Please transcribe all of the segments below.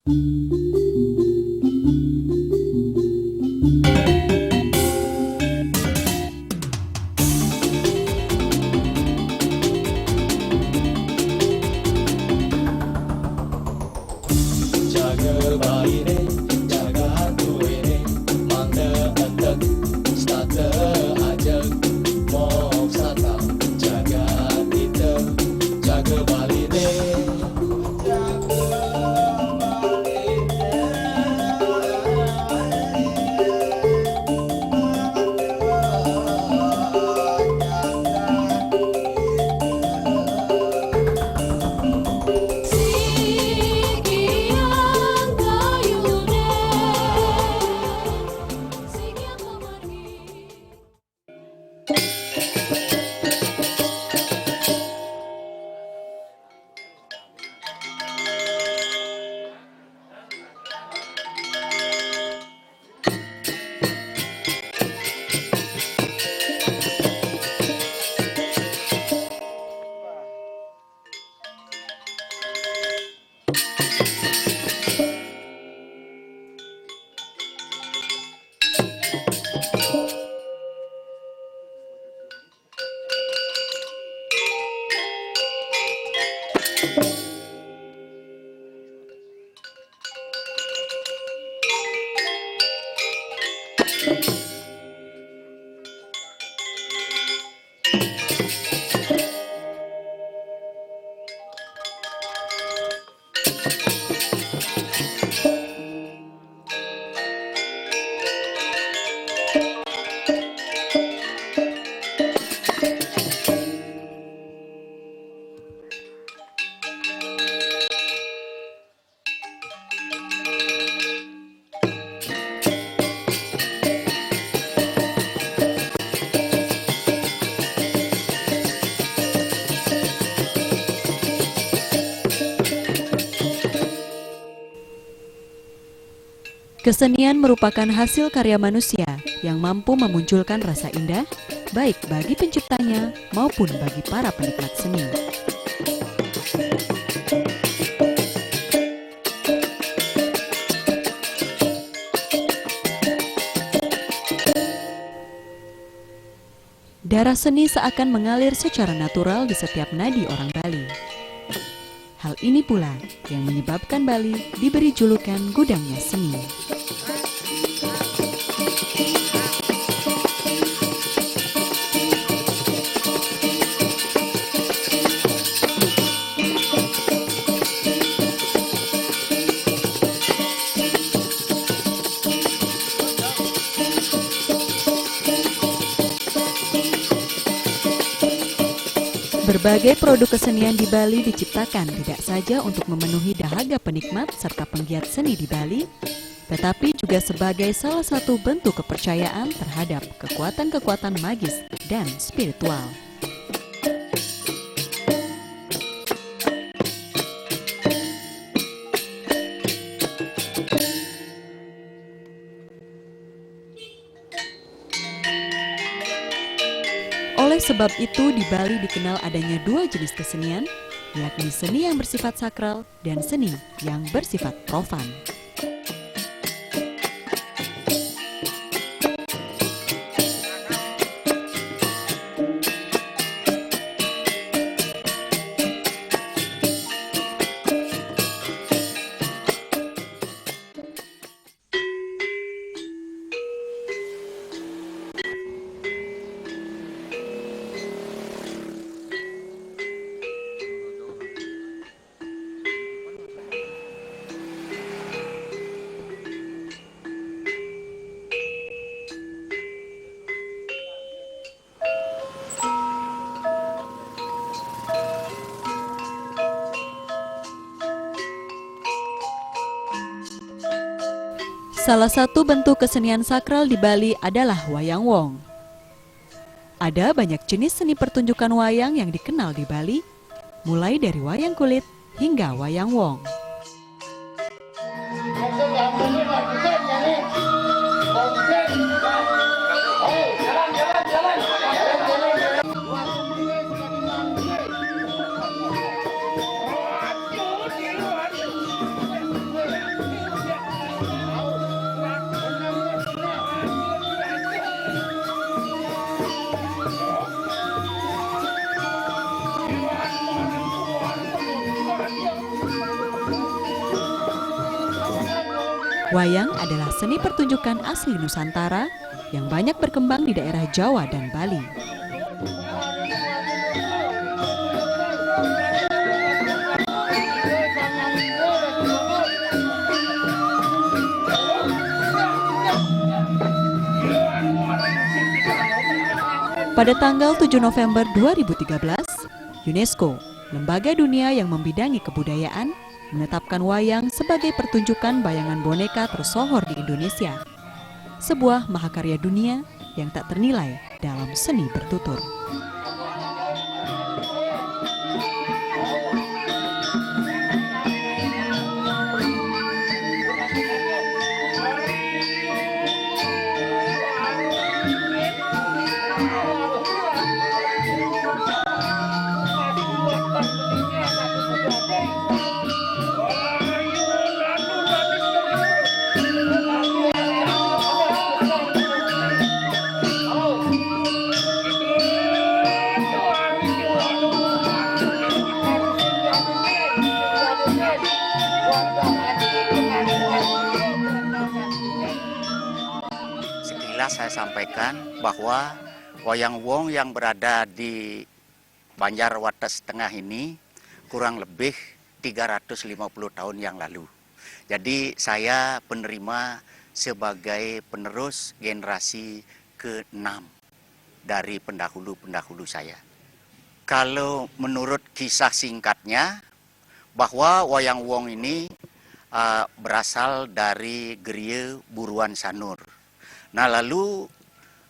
Jaga baire, jaga hatuire, mangga entek, stata ajak, mok sata, jaga kita, jaga baire. Kesenian merupakan hasil karya manusia yang mampu memunculkan rasa indah, baik bagi penciptanya maupun bagi para penikmat seni. Darah seni seakan mengalir secara natural di setiap nadi orang Bali. Hal ini pula yang menyebabkan Bali diberi julukan gudangnya seni. Berbagai produk kesenian di Bali diciptakan tidak saja untuk memenuhi dahaga penikmat serta penggiat seni di Bali, tetapi juga sebagai salah satu bentuk kepercayaan terhadap kekuatan-kekuatan magis dan spiritual. Oleh sebab itu, di Bali dikenal adanya dua jenis kesenian, yakni seni yang bersifat sakral dan seni yang bersifat profan. Salah satu bentuk kesenian sakral di Bali adalah wayang wong. Ada banyak jenis seni pertunjukan wayang yang dikenal di Bali, mulai dari wayang kulit hingga wayang wong. Wayang adalah seni pertunjukan asli Nusantara yang banyak berkembang di daerah Jawa dan Bali. Pada tanggal 7 November 2013, UNESCO, lembaga dunia yang membidangi kebudayaan, menetapkan wayang sebagai pertunjukan bayangan boneka tersohor di Indonesia. Sebuah mahakarya dunia yang tak ternilai dalam seni bertutur. Sekilas saya sampaikan bahwa wayang wong yang berada di Banjar Wates Tengah ini kurang lebih 350 tahun yang lalu. Jadi saya penerima sebagai penerus generasi ke-6 dari pendahulu-pendahulu saya. Kalau menurut kisah singkatnya, bahwa wayang wong ini berasal dari Griya Buruan Sanur. Nah, lalu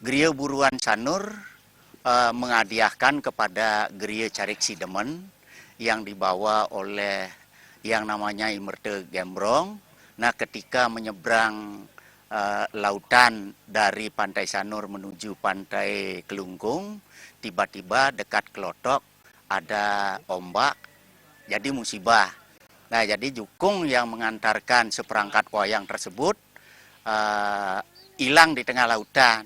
Griya Buruan Sanur menghadiahkan kepada Griya Carik Sidemen yang dibawa oleh yang namanya Imerte Gembrong. Nah, ketika menyeberang lautan dari Pantai Sanur menuju Pantai Kelungkung, tiba-tiba dekat Klotok ada ombak, jadi musibah. Nah, jadi jukung yang mengantarkan seperangkat wayang tersebut hilang di tengah lautan.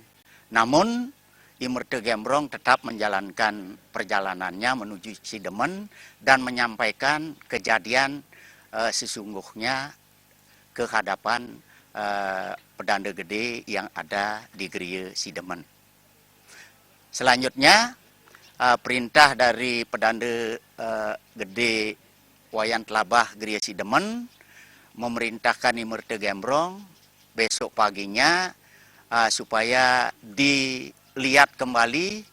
Namun Imerte Gembrong tetap menjalankan perjalanannya menuju Sidemen dan menyampaikan kejadian sesungguhnya ke hadapan pedanda gede yang ada di Griya Sidemen. Selanjutnya perintah dari pedanda gede Wayan Telabah Griya Sidemen memerintahkan Imerte Gembrong besok paginya supaya dilihat kembali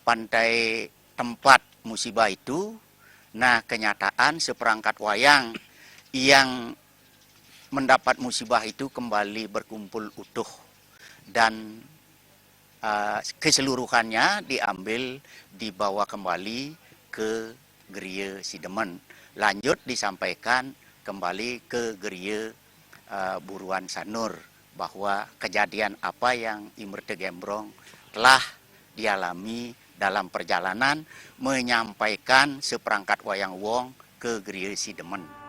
pantai tempat musibah itu. Nah, kenyataan seperangkat wayang yang mendapat musibah itu kembali berkumpul utuh dan keseluruhannya dibawa kembali ke Griya Sidemen. Lanjut disampaikan kembali ke Griya Buruan Sanur bahwa kejadian apa yang Imerte Gembrong telah dialami dalam perjalanan menyampaikan seperangkat wayang wong ke Griya Sidemen.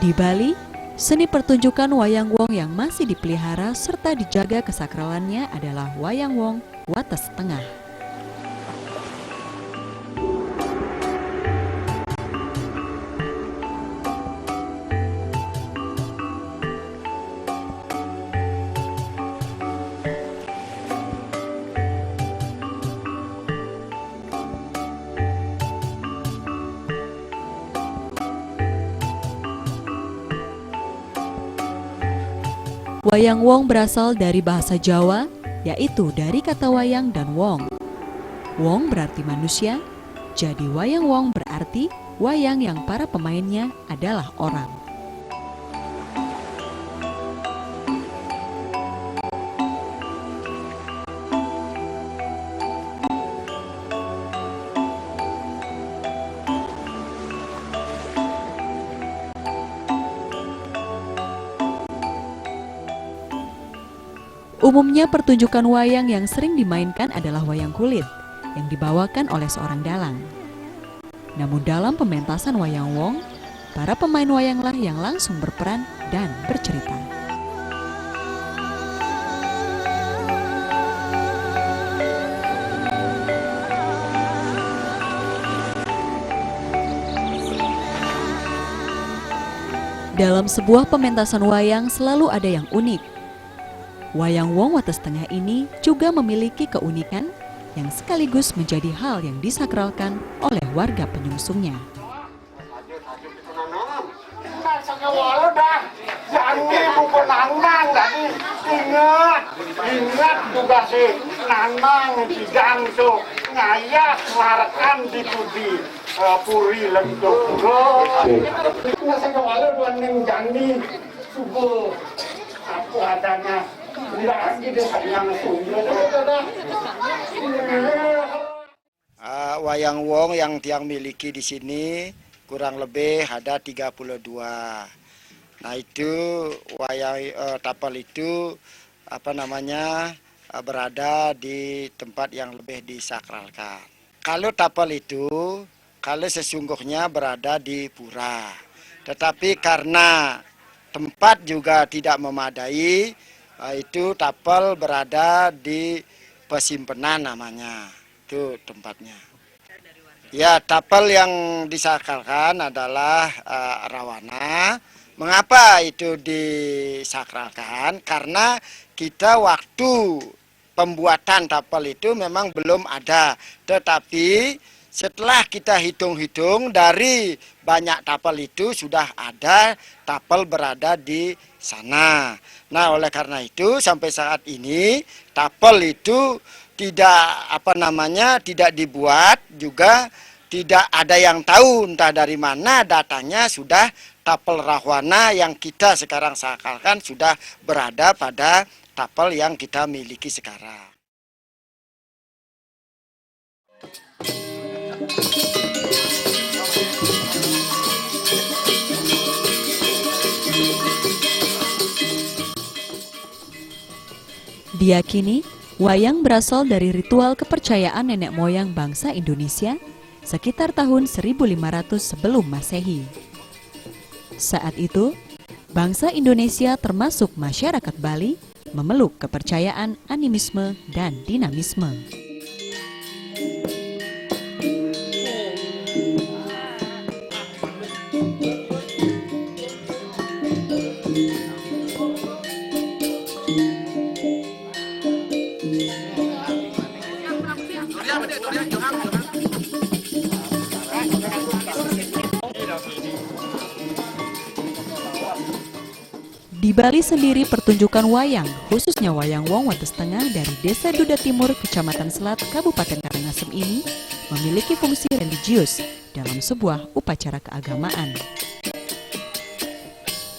Di Bali, seni pertunjukan wayang wong yang masih dipelihara serta dijaga kesakralannya adalah wayang wong Wates Tengah. Wayang wong berasal dari bahasa Jawa, yaitu dari kata wayang dan wong. Wong berarti manusia, jadi wayang wong berarti wayang yang para pemainnya adalah orang. Umumnya pertunjukan wayang yang sering dimainkan adalah wayang kulit yang dibawakan oleh seorang dalang. Namun dalam pementasan wayang wong, para pemain wayanglah yang langsung berperan dan bercerita. Dalam sebuah pementasan wayang selalu ada yang unik. Wayang Wong Wates Tengah ini juga memiliki keunikan yang sekaligus menjadi hal yang disakralkan oleh warga penyungsungnya. Ingat juga si Nanang si Gangso ngayak marakan di puri lentuk puro. Nggak saya walau dua neng jani subuh aku adanya tidak lagi deh sayang Wayang Wong yang tiang miliki di sini kurang lebih ada 32. Nah itu wayang tapal itu berada di tempat yang lebih disakralkan. Kalau tapal itu kalau sesungguhnya berada di pura, tetapi karena tempat juga tidak memadai, itu tapal berada di Pesimpenan namanya, itu tempatnya. Ya, tapal yang disakralkan adalah Rawana. Mengapa itu disakralkan? Karena kita waktu pembuatan tapal itu memang belum ada. Tetapi setelah kita hitung-hitung dari banyak tapal itu sudah ada tapal berada di sana. Nah, oleh karena itu sampai saat ini tapal itu tidak tidak dibuat, juga tidak ada yang tahu entah dari mana datanya sudah tapal Rahwana yang kita sekarang sakralkan sudah berada pada tapal yang kita miliki sekarang. Diyakini, wayang berasal dari ritual kepercayaan nenek moyang bangsa Indonesia sekitar tahun 1500 sebelum Masehi. Saat itu, bangsa Indonesia termasuk masyarakat Bali memeluk kepercayaan animisme dan dinamisme. Di Bali sendiri pertunjukan wayang, khususnya wayang Wong Wates Tengah dari Desa Duda Timur, Kecamatan Selat, Kabupaten Karangasem ini memiliki fungsi religius dalam sebuah upacara keagamaan.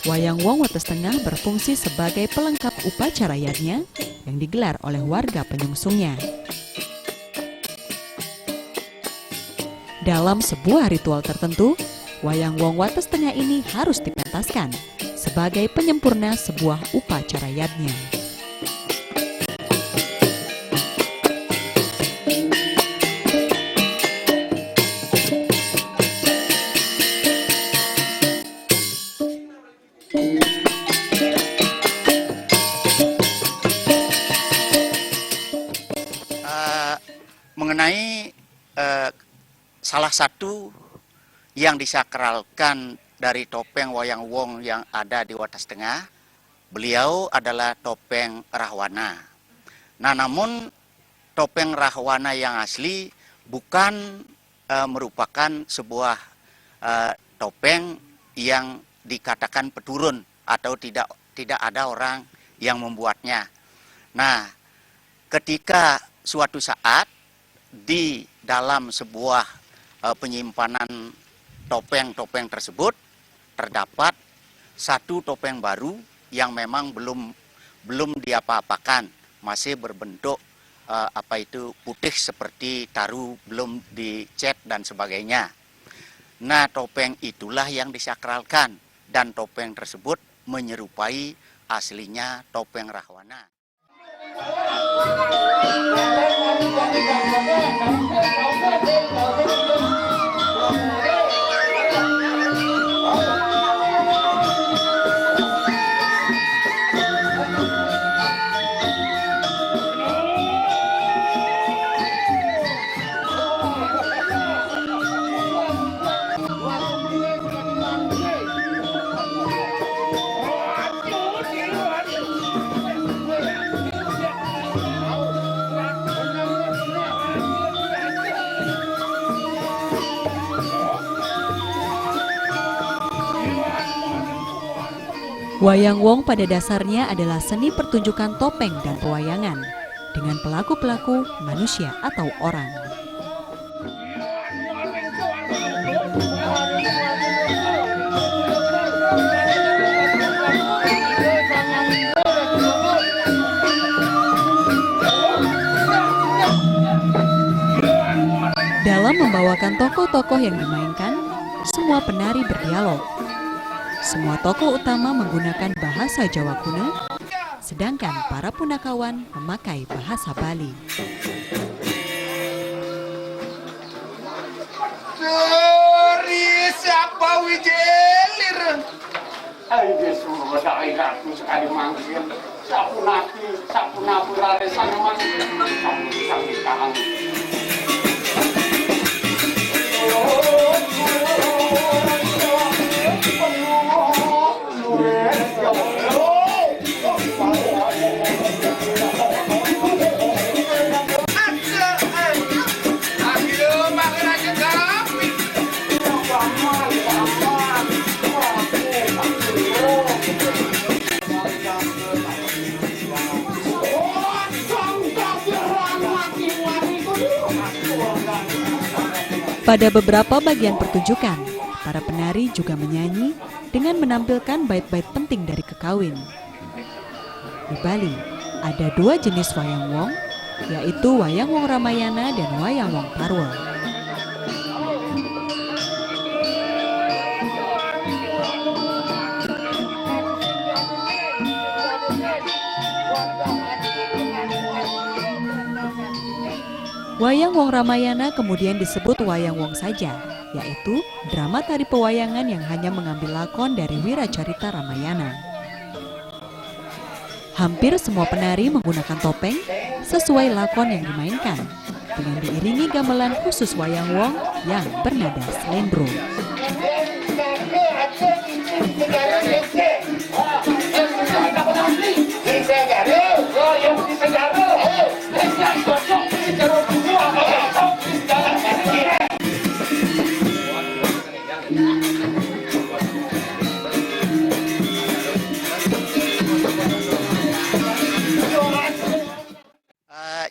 Wayang Wong Wates Tengah berfungsi sebagai pelengkap upacara yadnya yang digelar oleh warga penyungsungnya. Dalam sebuah ritual tertentu, wayang Wong Wates Tengah ini harus dipentaskan sebagai penyempurna sebuah upacara yadnya. Mengenai salah satu yang disakralkan dari topeng wayang wong yang ada di Wates Tengah, beliau adalah topeng Rahwana. Nah, namun topeng Rahwana yang asli bukan merupakan sebuah topeng yang dikatakan peturun atau tidak ada orang yang membuatnya. Nah, ketika suatu saat di dalam sebuah penyimpanan topeng-topeng tersebut terdapat satu topeng baru yang memang belum diapa-apakan, masih berbentuk putih seperti taru, belum dicat dan sebagainya. Nah, topeng itulah yang disakralkan dan topeng tersebut menyerupai aslinya topeng Rahwana. Wayang Wong pada dasarnya adalah seni pertunjukan topeng dan pewayangan dengan pelaku-pelaku manusia atau orang. Dalam membawakan tokoh-tokoh yang dimainkan, semua penari berdialog. Semua tokoh utama menggunakan bahasa Jawa kuno, sedangkan para punakawan memakai bahasa Bali. Dari siapa wijelir? Ayo semua daerah sekali manggil. Sapuna purare sana masuk. Kamu bisa ditahan. Pada beberapa bagian pertunjukan, para penari juga menyanyi dengan menampilkan bait-bait penting dari kekawin. Di Bali, ada dua jenis wayang wong, yaitu wayang wong Ramayana dan wayang wong Parwa. Wayang Wong Ramayana kemudian disebut wayang wong saja, yaitu drama tari pewayangan yang hanya mengambil lakon dari Wiracarita Ramayana. Hampir semua penari menggunakan topeng sesuai lakon yang dimainkan, dengan diiringi gamelan khusus wayang wong yang bernada slendro.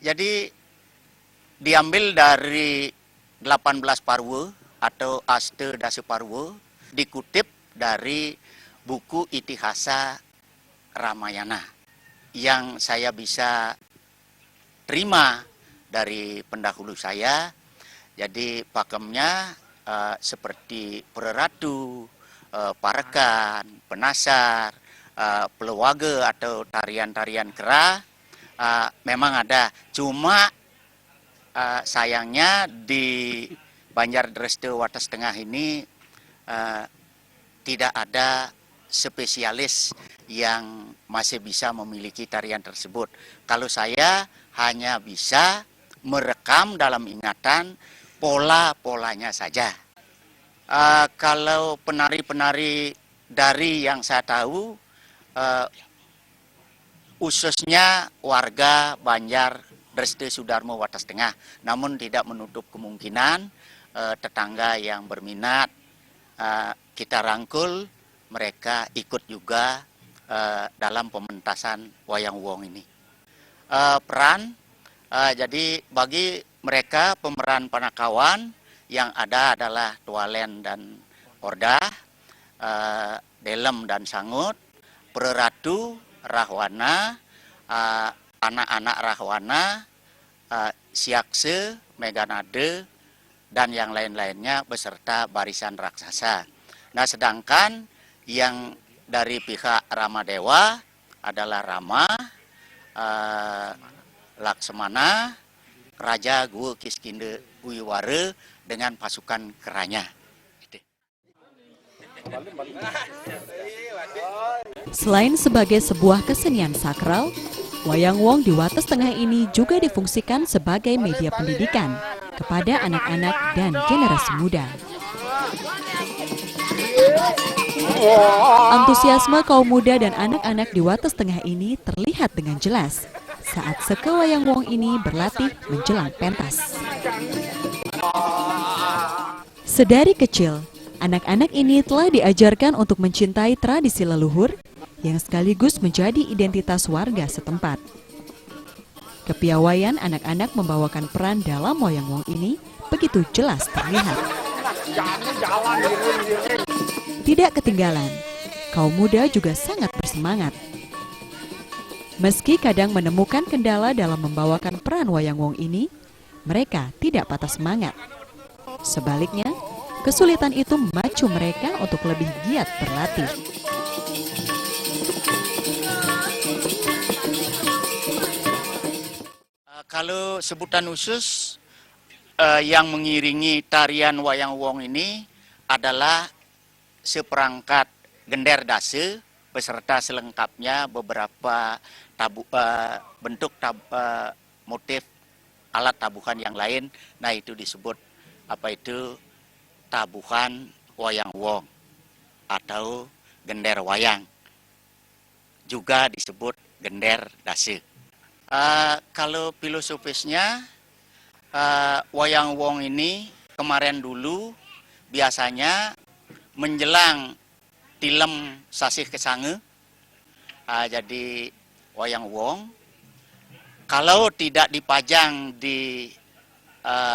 Jadi diambil dari 18 Parwa atau Aste Dasa Parwa, dikutip dari buku Itihasa Ramayana yang saya bisa terima dari pendahulu saya. Jadi pakemnya seperti Pereratu, Parekan, Penasar, Pelewaga atau tarian-tarian kera memang ada. Cuma sayangnya di Banjar Dreste Wates Tengah ini tidak ada spesialis yang masih bisa memiliki tarian tersebut. Kalau saya hanya bisa merekam dalam ingatan pola-polanya saja. Kalau penari-penari dari yang saya tahu, khususnya warga Banjar Dreste Sudarmo Wates Tengah, namun tidak menutup kemungkinan tetangga yang berminat kita rangkul mereka ikut juga dalam pementasan wayang wong ini. Peran, jadi bagi mereka pemeran panakawan yang ada adalah Tualen dan Ordah, Delem dan Sangut, Pereratu, Rahwana, anak-anak Rahwana, Siakse, Meganade, dan yang lain-lainnya beserta barisan raksasa. Nah, sedangkan yang dari pihak Ramadewa adalah Rama, Laksamana, Raja Gua Kiskinde Wiware dengan pasukan keranya. Selain sebagai sebuah kesenian sakral, wayang wong di Wates Tengah ini juga difungsikan sebagai media pendidikan kepada anak-anak dan generasi muda. Antusiasme kaum muda dan anak-anak di Wates Tengah ini terlihat dengan jelas saat seke wayang wong ini berlatih menjelang pentas. Sedari kecil, Anak-anak ini telah diajarkan untuk mencintai tradisi leluhur yang sekaligus menjadi identitas warga setempat. Kepiawaian anak-anak membawakan peran dalam wayang wong ini begitu jelas terlihat. Tidak ketinggalan, kaum muda juga sangat bersemangat. Meski kadang menemukan kendala dalam membawakan peran wayang wong ini, mereka tidak patah semangat. Sebaliknya, kesulitan itu memacu mereka untuk lebih giat berlatih. Kalau sebutan khusus yang mengiringi tarian wayang wong ini adalah seperangkat gender dase beserta selengkapnya beberapa bentuk motif alat tabuhan yang lain. Nah, itu disebut tabuhan wayang wong atau gender wayang, juga disebut gender dase. Kalau filosofisnya, wayang wong ini kemarin dulu biasanya menjelang tilem sasih kesange. Jadi wayang wong kalau tidak dipajang di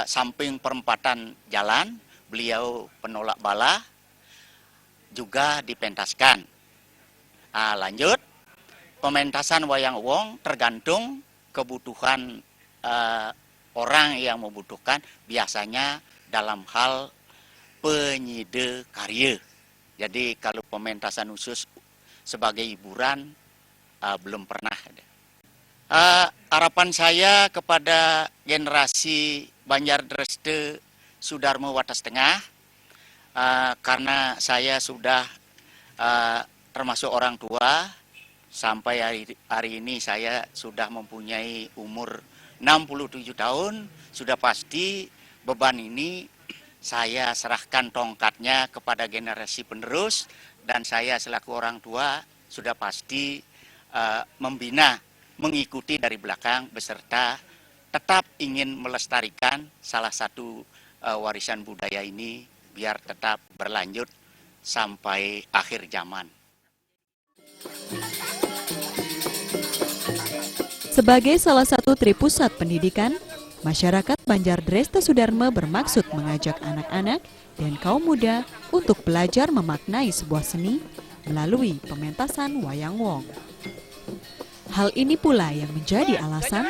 samping perempatan jalan, beliau penolak bala, juga dipentaskan. Lanjut, pementasan wayang wong tergantung kebutuhan orang yang membutuhkan, biasanya dalam hal penyide karya. Jadi kalau pementasan khusus sebagai hiburan belum pernah ada. Harapan saya kepada generasi Banjar Dreste Sudarmo Watas Tengah, karena saya sudah termasuk orang tua, sampai hari ini saya sudah mempunyai umur 67 tahun, sudah pasti beban ini saya serahkan tongkatnya kepada generasi penerus, dan saya selaku orang tua sudah pasti membina, mengikuti dari belakang, beserta tetap ingin melestarikan salah satu warisan budaya ini biar tetap berlanjut sampai akhir zaman. Sebagai salah satu tripusat pendidikan, masyarakat Banjar Dreste Sudarmo bermaksud mengajak anak-anak dan kaum muda untuk belajar memaknai sebuah seni melalui pementasan wayang wong. Hal ini pula yang menjadi alasan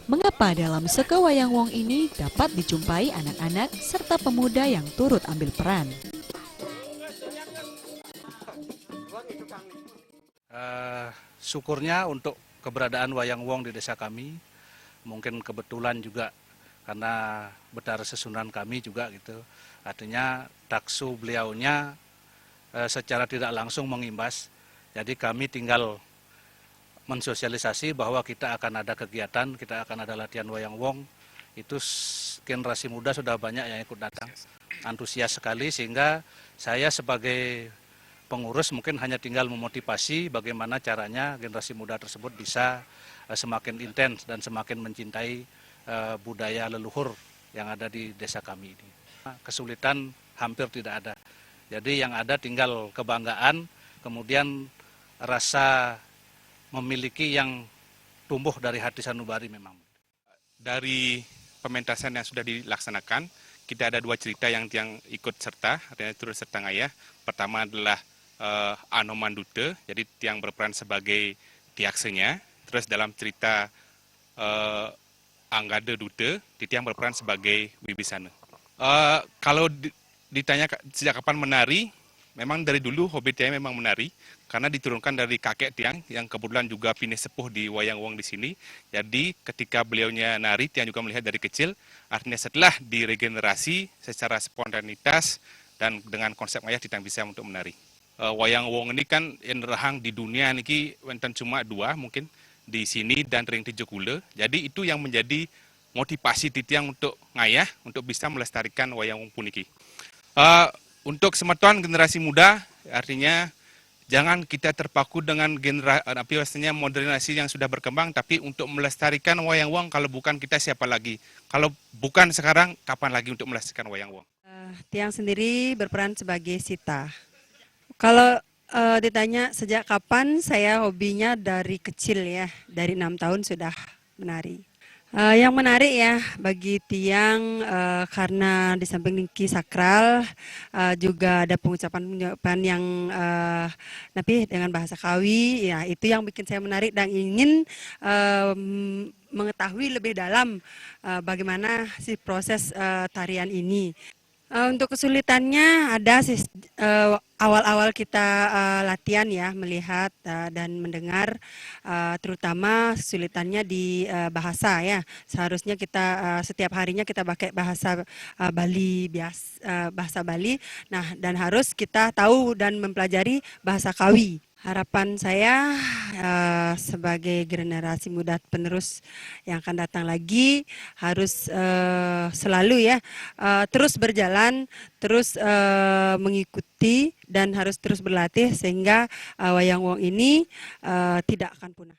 mengapa dalam seke wayang wong ini dapat dijumpai anak-anak serta pemuda yang turut ambil peran. Syukurnya untuk keberadaan wayang wong di desa kami, mungkin kebetulan juga karena betara sesunan kami juga gitu. Artinya taksu beliaunya secara tidak langsung mengimbas. Jadi kami tinggal mensosialisasi bahwa kita akan ada kegiatan, kita akan ada latihan wayang wong. Itu generasi muda sudah banyak yang ikut datang, antusias sekali, sehingga saya sebagai pengurus mungkin hanya tinggal memotivasi bagaimana caranya generasi muda tersebut bisa semakin intens dan semakin mencintai budaya leluhur yang ada di desa kami ini. Kesulitan hampir tidak ada. Jadi yang ada tinggal kebanggaan, kemudian rasa memiliki yang tumbuh dari hati sanubari memang. Dari pementasan yang sudah dilaksanakan, kita ada dua cerita yang ikut serta, artinya turut serta ngayah. Pertama adalah Anoman Dute, jadi yang berperan sebagai tiaksenya. Terus dalam cerita Anggade Dute, yang berperan sebagai Wibisana. Kalau ditanya sejak kapan menari, memang dari dulu hobi Tiang memang menari, karena diturunkan dari kakek Tiang yang kebetulan juga pineh sepuh di wayang wong di sini. Jadi ketika beliaunya nari, Tiang juga melihat dari kecil. Artinya setelah diregenerasi secara spontanitas dan dengan konsep ngayah Tiang bisa untuk menari. Wayang wong ini kan yang rahang di dunia niki wenten cuma dua mungkin di sini dan ring Tijo Kule. Jadi itu yang menjadi motivasi Tiang untuk ngayah untuk bisa melestarikan wayang wong puniki. Untuk semeton generasi muda, artinya jangan kita terpaku dengan modernisasi yang sudah berkembang, tapi untuk melestarikan wayang wong, kalau bukan kita siapa lagi? Kalau bukan sekarang, kapan lagi untuk melestarikan wayang wong? Tiang sendiri berperan sebagai Sita. Kalau ditanya sejak kapan, saya hobinya dari kecil ya, dari 6 tahun sudah menari. Yang menarik ya bagi Tiang karena di samping niki sakral juga ada pengucapan yang napi dengan bahasa Kawi, ya itu yang bikin saya menarik dan ingin mengetahui lebih dalam bagaimana sih proses tarian ini. Untuk kesulitannya ada sih awal-awal kita latihan ya, melihat dan mendengar, terutama kesulitannya di bahasa ya. Seharusnya kita setiap harinya kita pakai bahasa Bali bahasa Bali. Nah, dan harus kita tahu dan mempelajari bahasa Kawi. Harapan saya sebagai generasi muda penerus yang akan datang lagi harus selalu ya terus berjalan, terus mengikuti dan harus terus berlatih sehingga wayang wong ini tidak akan punah.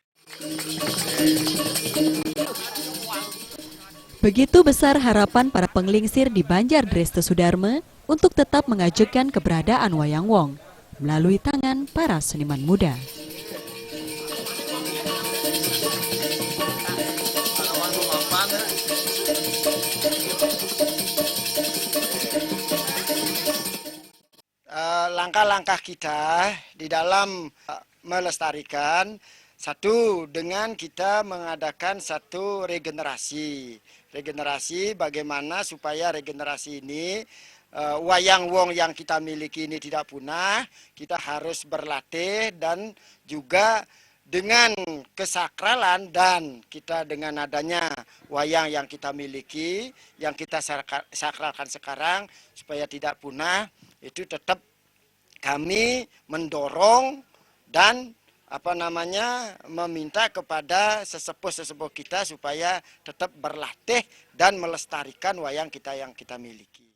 Begitu besar harapan para penglingsir di Banjar Dresta Sudarma untuk tetap mengajukan keberadaan wayang wong melalui tangan para seniman muda. Langkah-langkah kita di dalam melestarikan, satu dengan kita mengadakan satu regenerasi bagaimana supaya regenerasi ini wayang wong yang kita miliki ini tidak punah. Kita harus berlatih dan juga dengan kesakralan dan kita dengan adanya wayang yang kita miliki, yang kita sakralkan sekarang supaya tidak punah, itu tetap kami mendorong dan meminta kepada sesepuh-sesepuh kita supaya tetap berlatih dan melestarikan wayang kita yang kita miliki.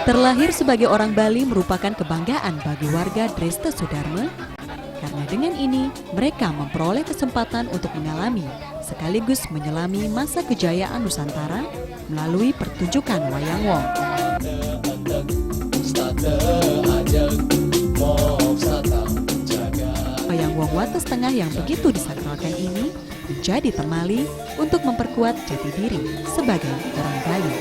Terlahir sebagai orang Bali merupakan kebanggaan bagi warga Dresta Sudarma, karena dengan ini mereka memperoleh kesempatan untuk mengalami sekaligus menyelami masa kejayaan Nusantara melalui pertunjukan wayang wong. Wayang wong Wates Tengah yang begitu disakralkan ini menjadi temali untuk memperkuat jati diri sebagai orang Bali.